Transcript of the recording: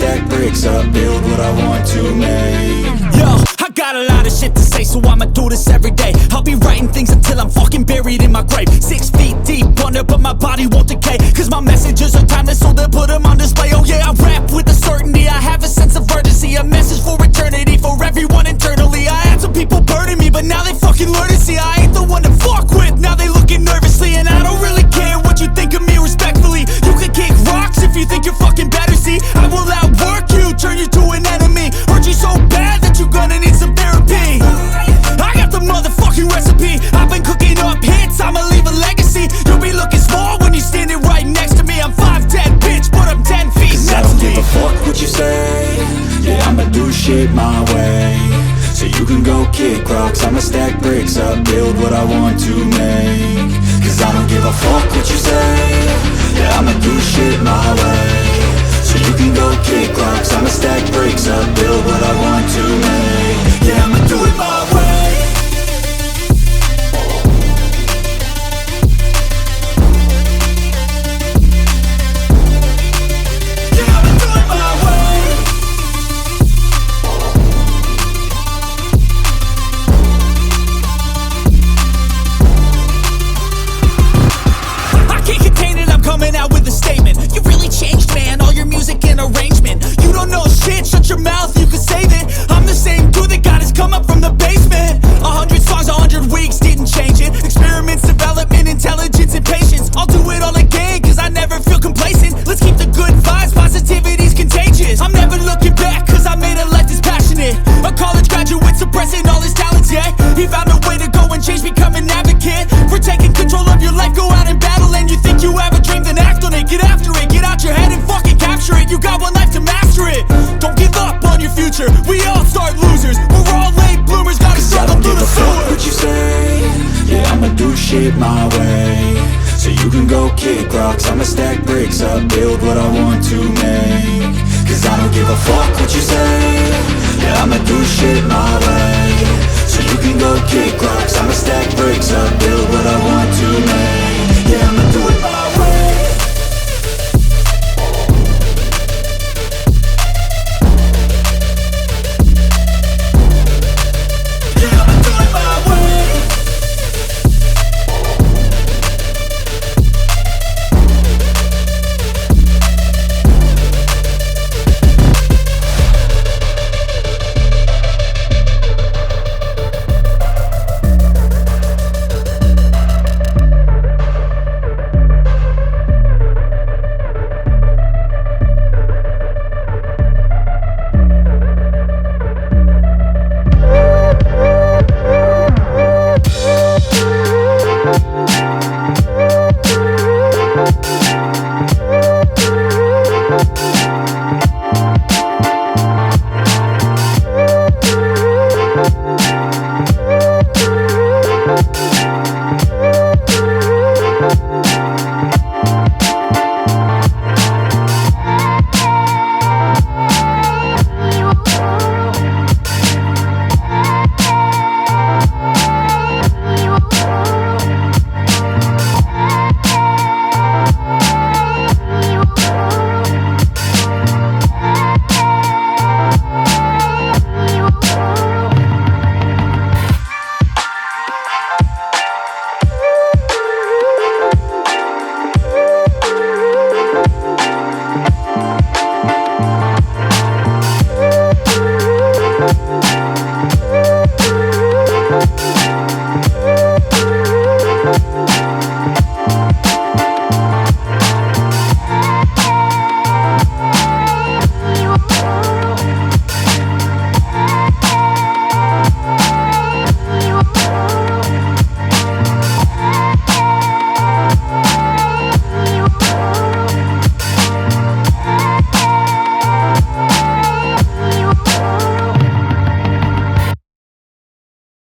stack bricks up, build what I want to make. Yo, I got a lot of shit to say, so I'ma do this every day. I'll be writing things until I'm fucking buried in my grave. 6 feet deep under, but my body won't decay, cause my messages are timeless, so they'll put them on display. Oh yeah, I rap with a certainty, I have a sense of urgency, a message for eternity, for everyone internally. I had some people burning me, but now they fucking learn to see I ain't the one to fuck with. Now they looking nervously, and I don't really care what you think of me, respectfully. You can kick rocks if you think you're fucking better, see I will outwork you, turn you to an enemy. Hurt you so bad that you're gonna need some therapy. I got the motherfucking recipe, I've been cooking up hits, I'ma leave a legacy. You'll be looking small when you're standing right next to me. I'm 5'10", bitch, but I'm 10 feet Cause I don't give a fuck what you say. Yeah, I'ma do shit my way. So you can go kick rocks, I'ma stack bricks up, build what I want to make. Cause I don't give a fuck what you say. Yeah, I'ma do shit my way. So you can go kick rocks, I'ma stack bricks up, build what I want to make. Yeah, I'ma do it my way. Shut your mouth, you can save it. I'm the same dude that got his come up from the basement. 100 songs, 100 weeks, didn't change it. Experiments, development, intelligence, and patience. I'll do it all again, cause I never feel complacent. Let's keep the good vibes, positivity's contagious. I'm never looking back, cause I made a life that's passionate. A college graduate suppressing all his talents, yeah. He found a way to go and change, become an advocate for taking control of your life, go out and battle. And you think you have a dream, then act on it. Get after it, get out your head and fucking capture it. You got one life to master it. Don't give up on your future, we all start losers. We're all late bloomers, gotta struggle through the sewer. What you say? Yeah, I'ma do shit my way. So you can go kick rocks, I'ma stack bricks up, build what I want to make. Cause I don't give a fuck what you say. Yeah, I'ma do shit my way. So you can go kick